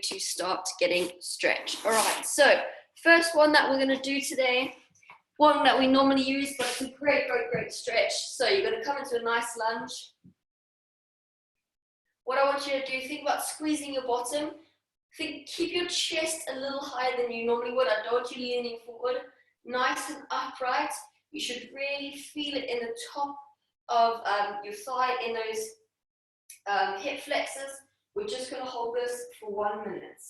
to start getting stretched. All right, so first one that we're going to do today, one that we normally use, but it's a great stretch. So you're going to come into a nice lunge. What I want you to do, think about squeezing your bottom. Keep your chest a little higher than you normally would. I don't want you leaning forward. Nice and upright. You should really feel it in the top of your thigh, in those hip flexors. We're just going to hold this for 1 minute.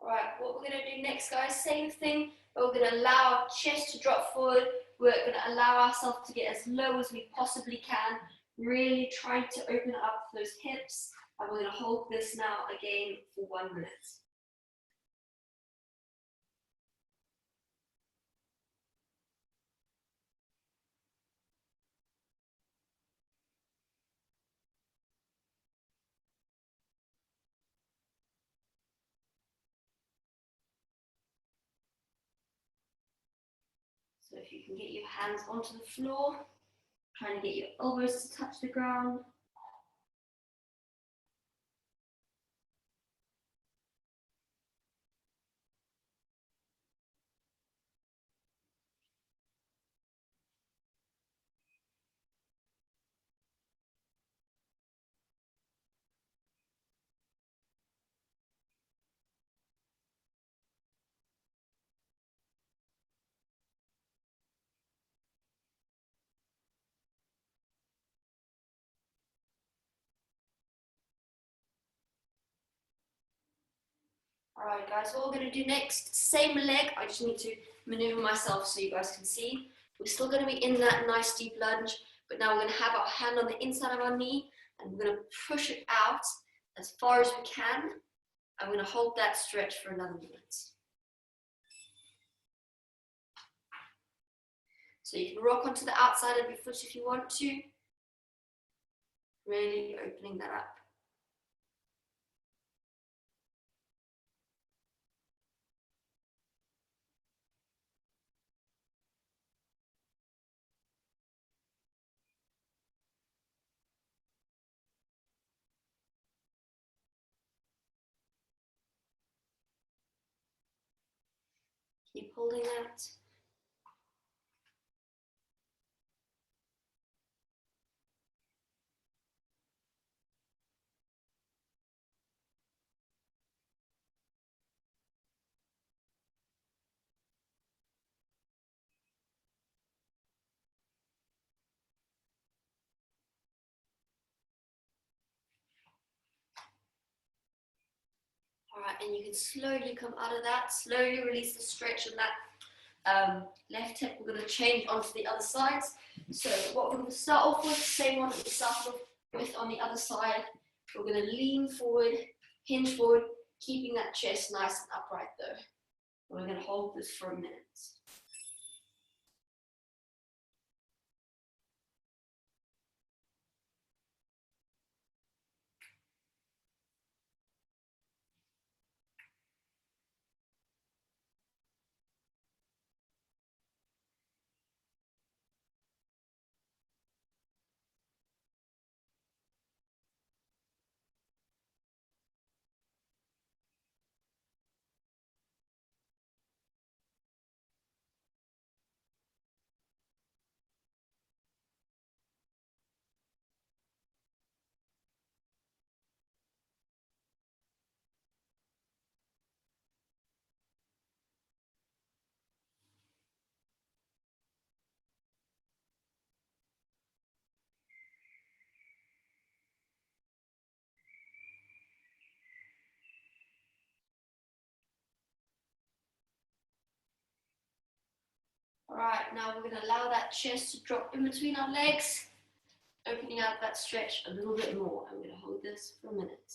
Alright, what we're going to do next, guys, same thing, but we're going to allow our chest to drop forward. We're going to allow ourselves to get as low as we possibly can, really trying to open up those hips, and we're going to hold this now again for 1 minute. So if you can get your hands onto the floor, trying to get your elbows to touch the ground. Alright guys, what we're going to do next, same leg, I just need to maneuver myself so you guys can see. We're still going to be in that nice deep lunge, but now we're going to have our hand on the inside of our knee, and we're going to push it out as far as we can, and we're going to hold that stretch for another minute. So you can rock onto the outside of your foot if you want to, really opening that up. Keep holding that. Alright, and you can slowly come out of that, slowly release the stretch on that left hip. We're going to change onto the other side. So what we're going to start off with, same one that we started off with on the other side. We're going to lean forward, hinge forward, keeping that chest nice and upright though. We're going to hold this for a minute. All right, now we're going to allow that chest to drop in between our legs, opening out that stretch a little bit more. I'm going to hold this for a minute.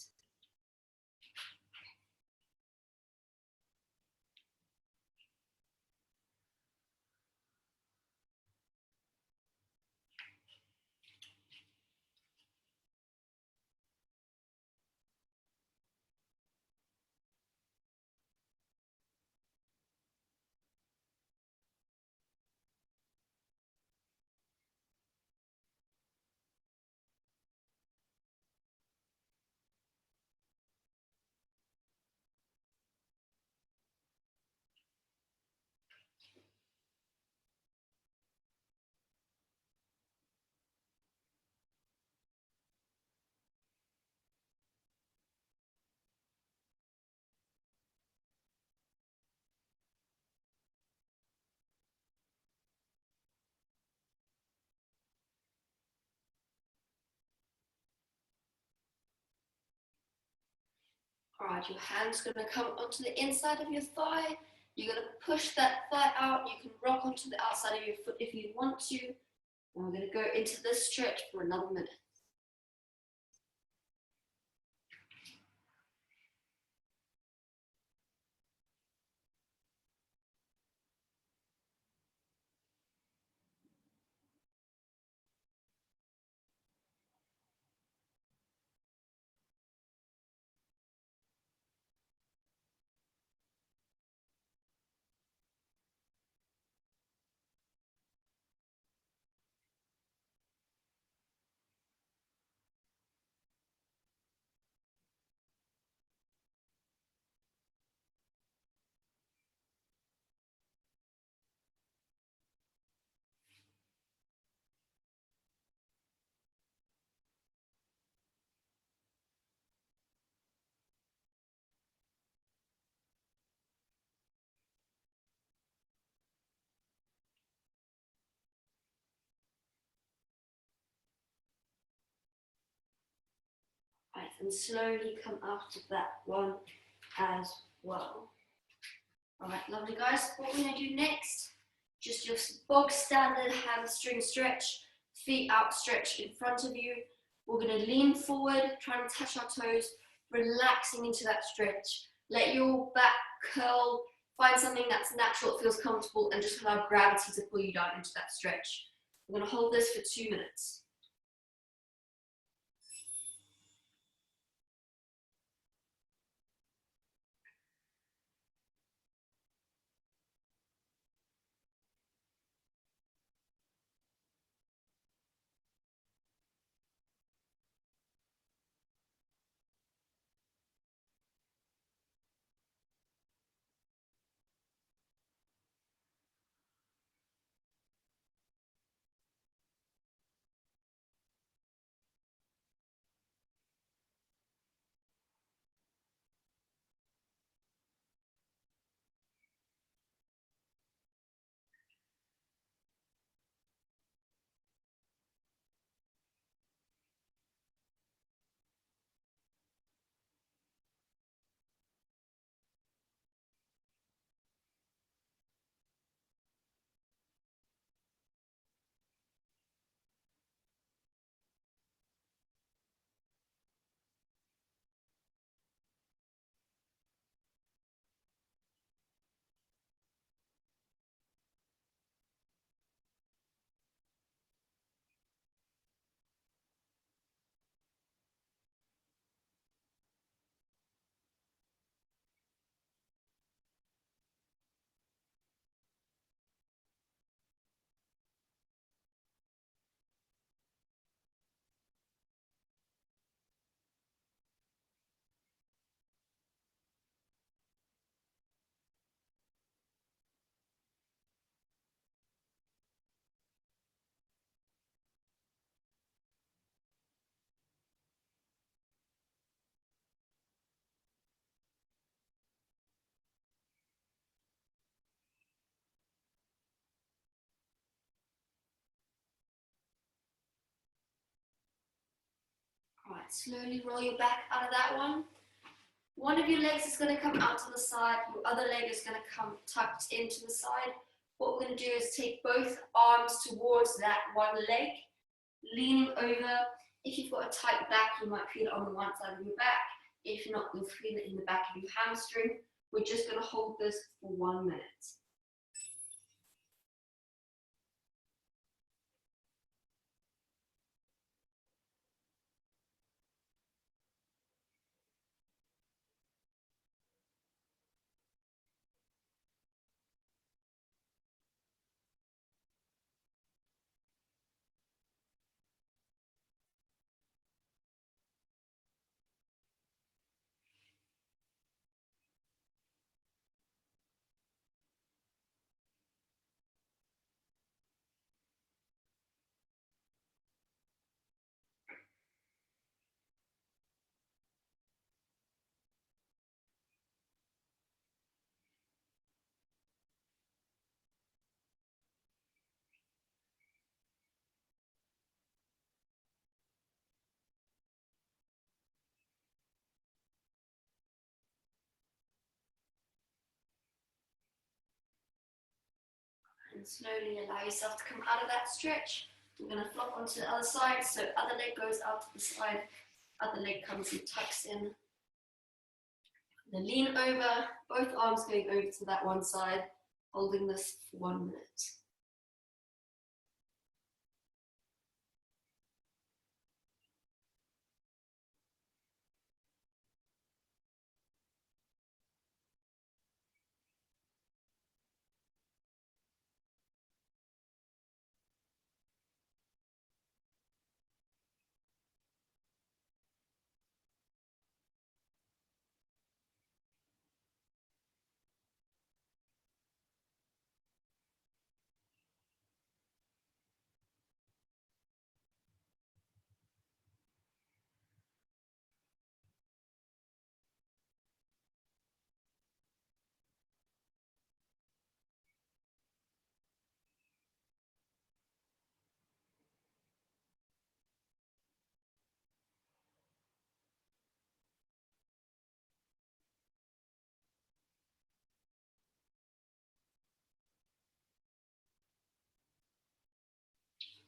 All right, your hand's going to come onto the inside of your thigh. You're going to push that thigh out. You can rock onto the outside of your foot if you want to. And we're going to go into this stretch for another minute. Right, and slowly come out of that one as well. All right, lovely guys. What we're going to do next, just your bog standard hamstring stretch, feet outstretched in front of you. We're going to lean forward, trying to touch our toes, relaxing into that stretch. Let your back curl, find something that's natural, that feels comfortable, and just allow gravity to pull you down into that stretch. We're going to hold this for 2 minutes. All right, slowly roll your back out of that one. One of your legs is going to come out to the side, your other leg is going to come tucked into the side. What we're going to do is take both arms towards that one leg, leaning over. If you've got a tight back, you might feel it on the one side of your back. If not, you'll feel it in the back of your hamstring. We're just going to hold this for 1 minute. And slowly allow yourself to come out of that stretch. We're going to flop onto the other side. So other leg goes out to the side, other leg comes and tucks in. Then lean over, both arms going over to that one side, holding this for 1 minute.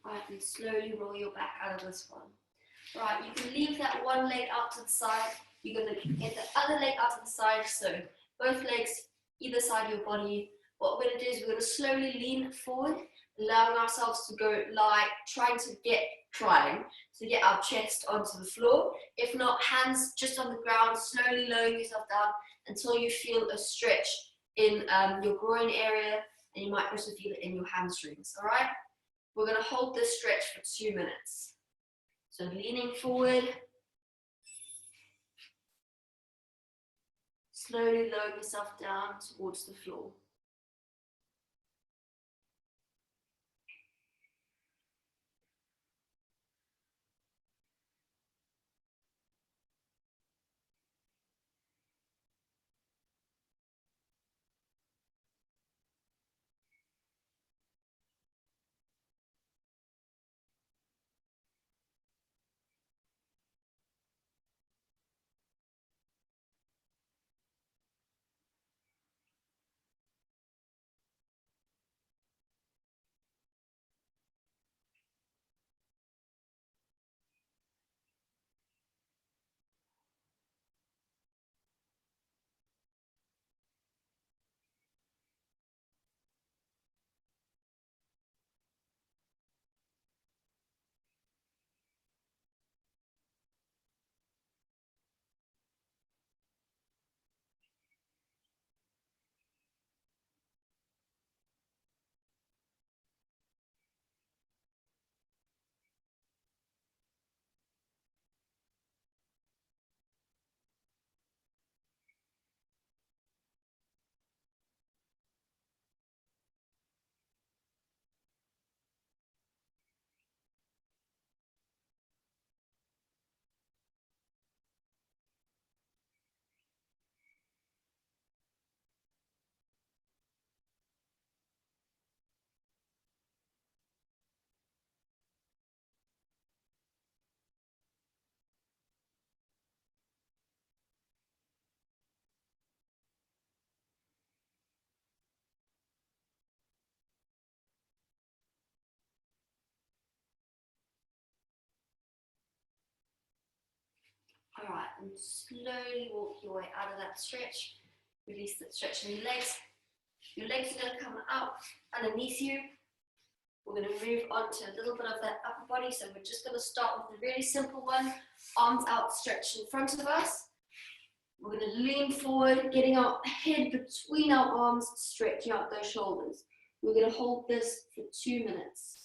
Right, and slowly roll your back out of this one. Right, you can leave that one leg out to the side. You're going to get the other leg out to the side, so both legs either side of your body. What we're going to do is we're going to slowly lean forward, allowing ourselves to go lie, trying to get our chest onto the floor. If not, hands just on the ground, slowly lowering yourself down until you feel a stretch in your groin area, and you might also feel it in your hamstrings, all right? We're going to hold this stretch for 2 minutes. So leaning forward, slowly lower yourself down towards the floor. All right, and slowly walk your way out of that stretch. Release that stretch in your legs. Your legs are going to come out underneath you. We're going to move on to a little bit of that upper body. So we're just going to start with a really simple one. Arms outstretched in front of us. We're going to lean forward, getting our head between our arms, stretching out those shoulders. We're going to hold this for 2 minutes.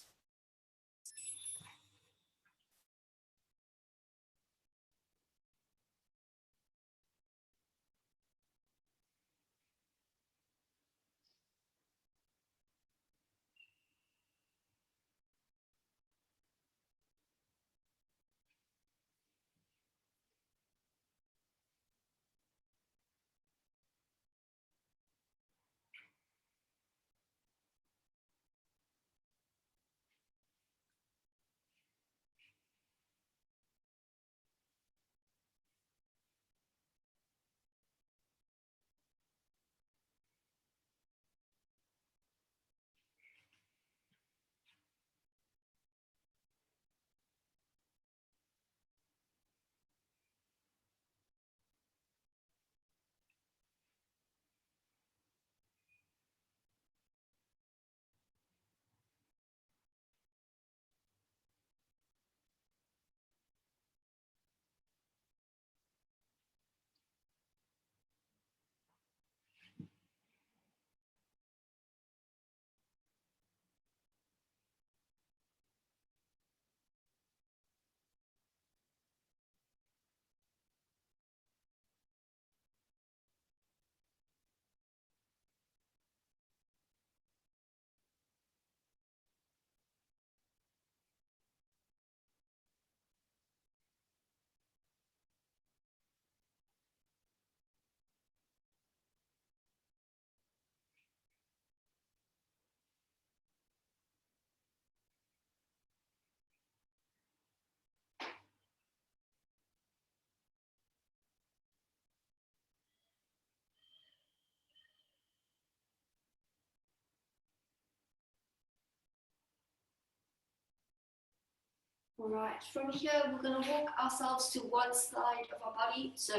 All right, from here, we're going to walk ourselves to one side of our body. So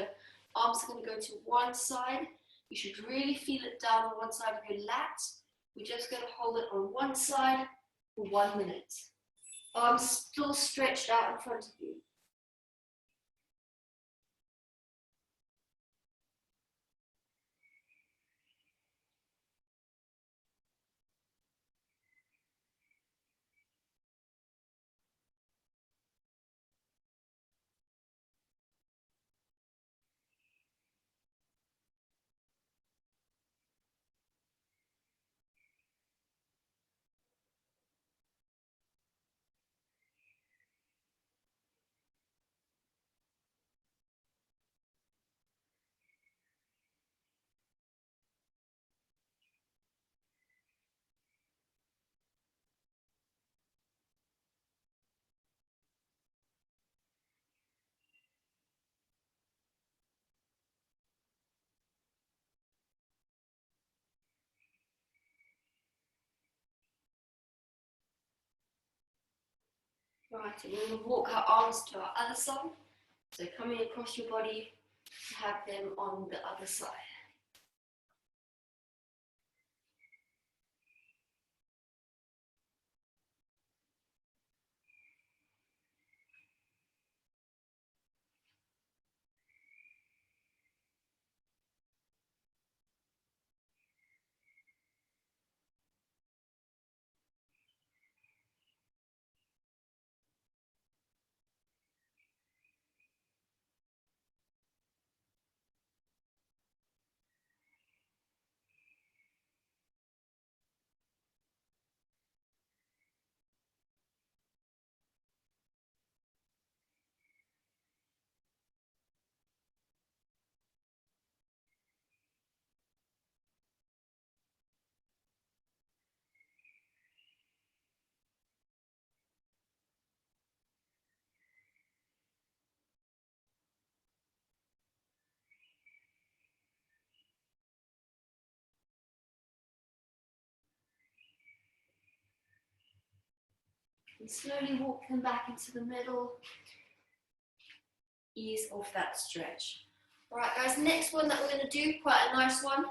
arms are going to go to one side. You should really feel it down on one side of your lats. We're just going to hold it on one side for 1 minute. Arms still stretched out in front of you. Right, and we're going to walk our arms to our other side. So coming across your body to have them on the other side. And slowly walk them back into the middle. ease off that stretch. All right, guys, next one that we're going to do, quite a nice one.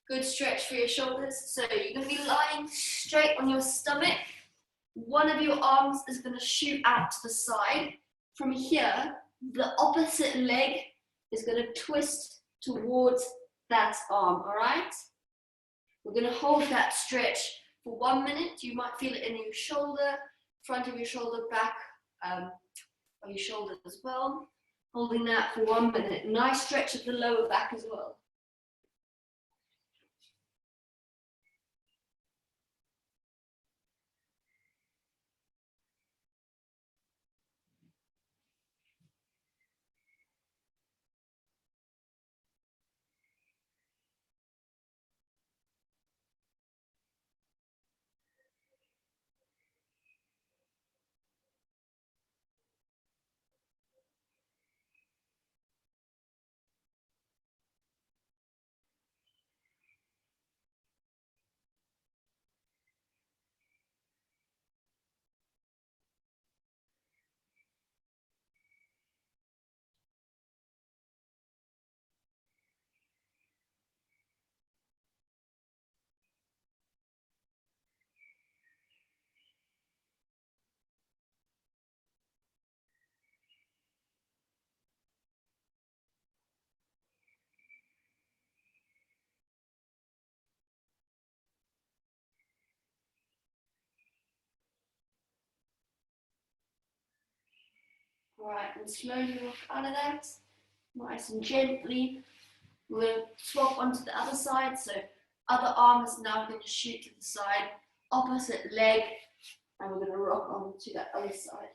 Good stretch for your shoulders. So you're going to be lying straight on your stomach. One of your arms is going to shoot out to the side. From here, the opposite leg is going to twist towards that arm, all right? We're going to hold that stretch for 1 minute. You might feel it in your shoulder, front of your shoulder, back of your shoulder as well. Holding that for 1 minute. Nice stretch of the lower back as well. All right, and slowly walk out of that. Nice and gently. We're going to swap onto the other side. So other arm is now going to shoot to the side. Opposite leg. And we're going to rock on to that other side.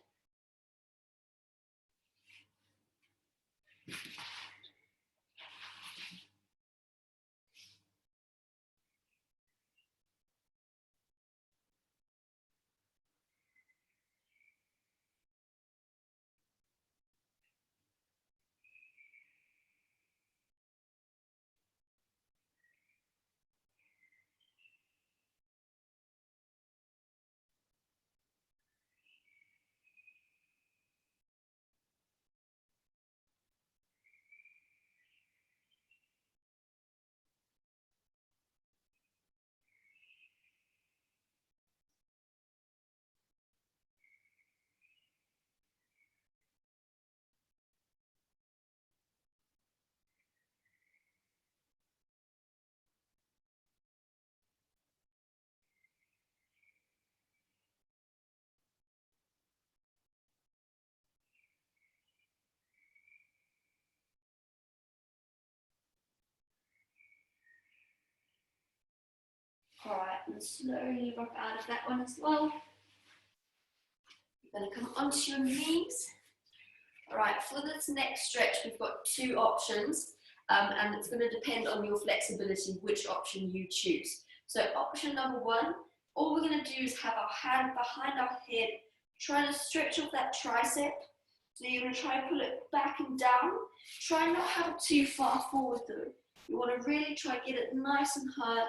All right, and slowly rock out of that one as well. You're going to come onto your knees. All right, for this next stretch, we've got two options, and it's going to depend on your flexibility, which option you choose. So option number one, all we're going to do is have our hand behind our head, trying to stretch off that tricep. So you're going to try and pull it back and down. Try not have it too far forward though. You want to really try and get it nice and hard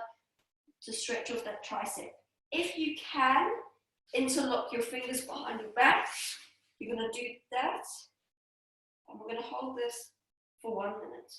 to stretch off that tricep. If you can, interlock your fingers behind your back. You're going to do that. And we're going to hold this for 1 minute.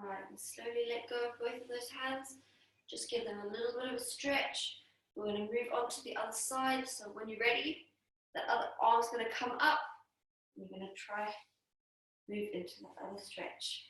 All right, and slowly let go of both of those hands. Just give them a little bit of a stretch. We're going to move on to the other side. So when you're ready, that other arm's going to come up. You're going to try move into that other stretch.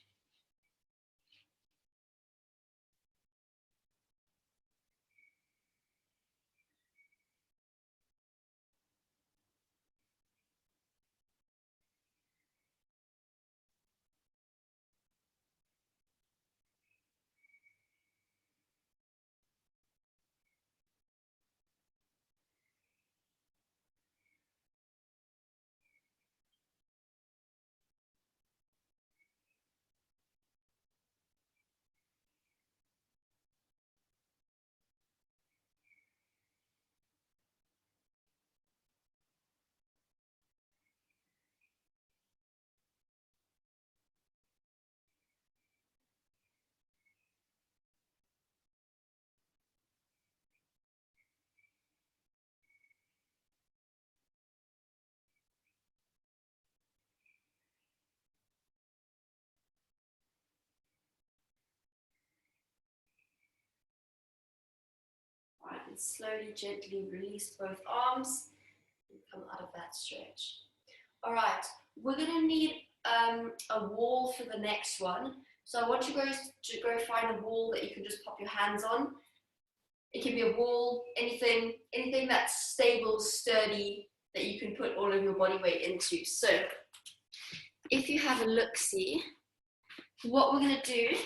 All right, and slowly, gently release both arms and come out of that stretch. All right, we're going to need a wall for the next one. So I want you guys to go find a wall that you can just pop your hands on. It can be a wall, anything that's stable, sturdy, that you can put all of your body weight into. So if you have a look-see, what we're going to do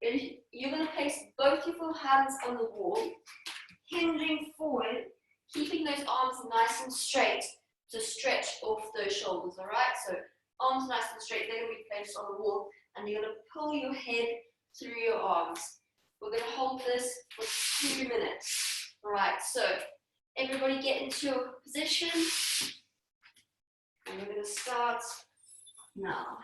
is you're going to place both of your hands on the wall, hinging forward, keeping those arms nice and straight to stretch off those shoulders, all right? So arms nice and straight, they're going to be placed on the wall, and you're going to pull your head through your arms. We're going to hold this for 2 minutes, all right? So everybody get into your position, and we're going to start now.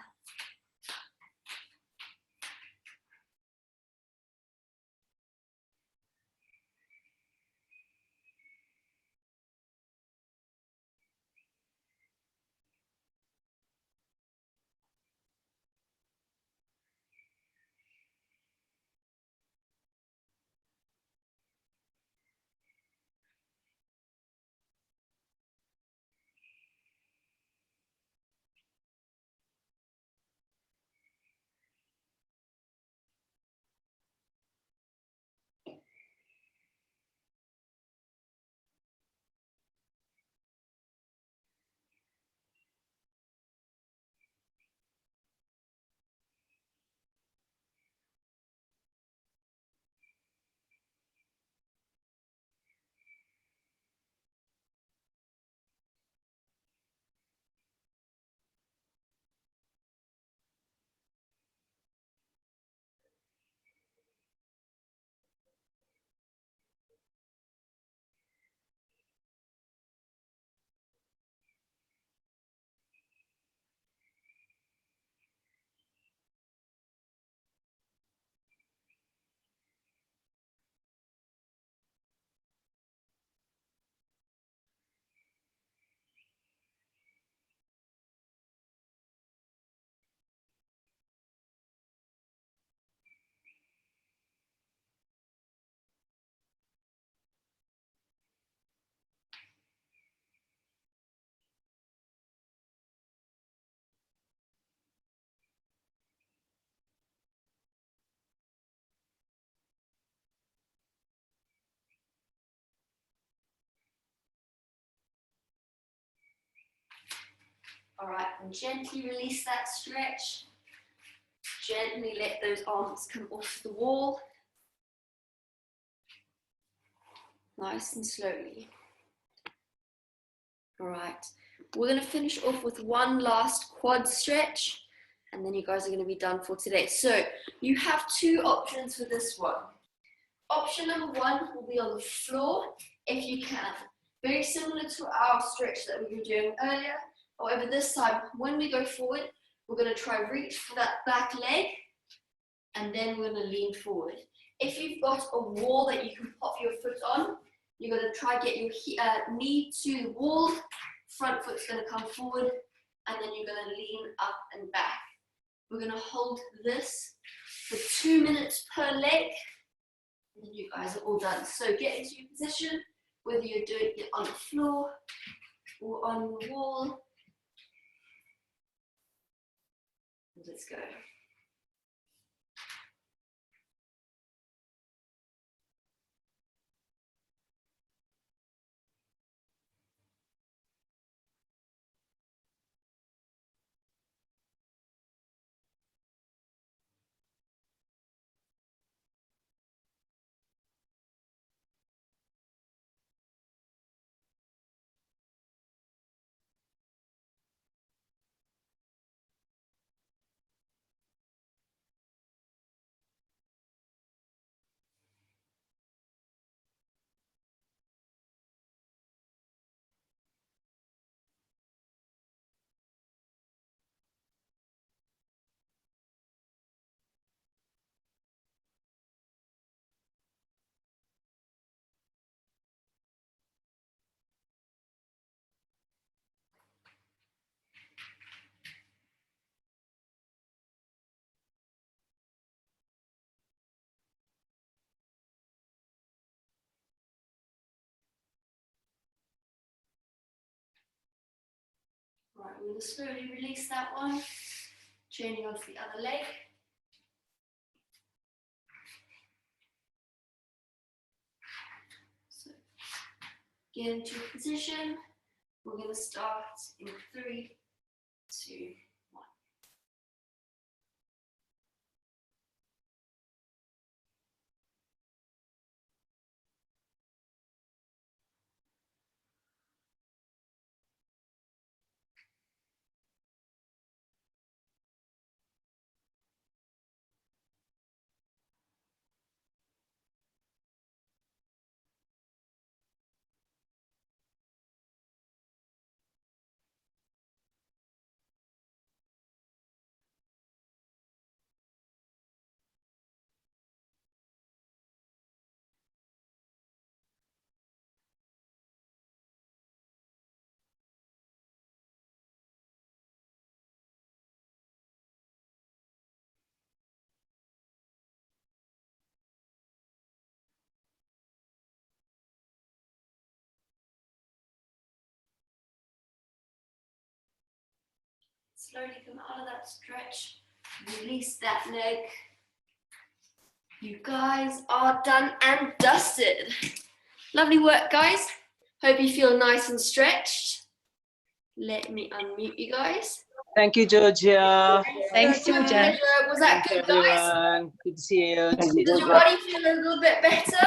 All right, and gently release that stretch. Gently let those arms come off the wall. Nice and slowly. All right, we're going to finish off with one last quad stretch, and then you guys are going to be done for today. So you have two options for this one. Option number one will be on the floor, if you can. Very similar to our stretch that we were doing earlier. However, this time, when we go forward, we're going to try reach for that back leg, and then we're going to lean forward. If you've got a wall that you can pop your foot on, you're going to try get your knee to the wall, front foot's going to come forward, and then you're going to lean up and back. We're going to hold this for 2 minutes per leg. And then you guys are all done. So get into your position, whether you're doing it on the floor or on the wall. Let's go. Right, we're going to slowly release that one, changing onto the other leg. So, get into your position. We're going to start in 3, 2, 1. Slowly come out of that stretch, release that leg. You guys are done and dusted. Lovely work, guys. Hope you feel nice and stretched. Let me unmute you guys. Thank you, Georgia. Thanks, Georgia. Was that good, guys? Everyone. Good to see you. Does your body feel a little bit better?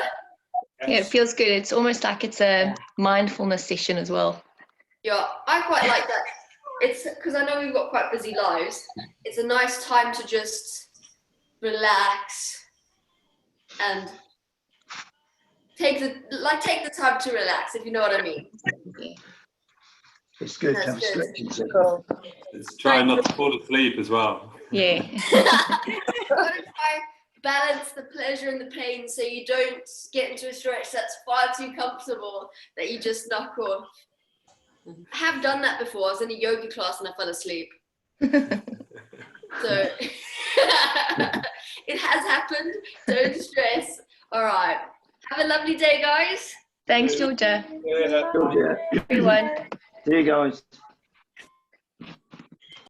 Yeah, it feels good. It's almost like it's a mindfulness session as well. Yeah, I quite like that. It's because I know we've got quite busy lives. It's a nice time to just relax and take the time to relax, if you know what I mean. It's good to That's have a good. stretching session. Cool. It's trying not to fall asleep as well. Yeah. You've got to try balance the pleasure and the pain so you don't get into a stretch that's far too comfortable that you just knock off. I have done that before. I was in a yoga class and I fell asleep. So it has happened. Don't stress. All right. Have a lovely day, guys. Thanks, Georgia. Georgia. Everyone. See you guys.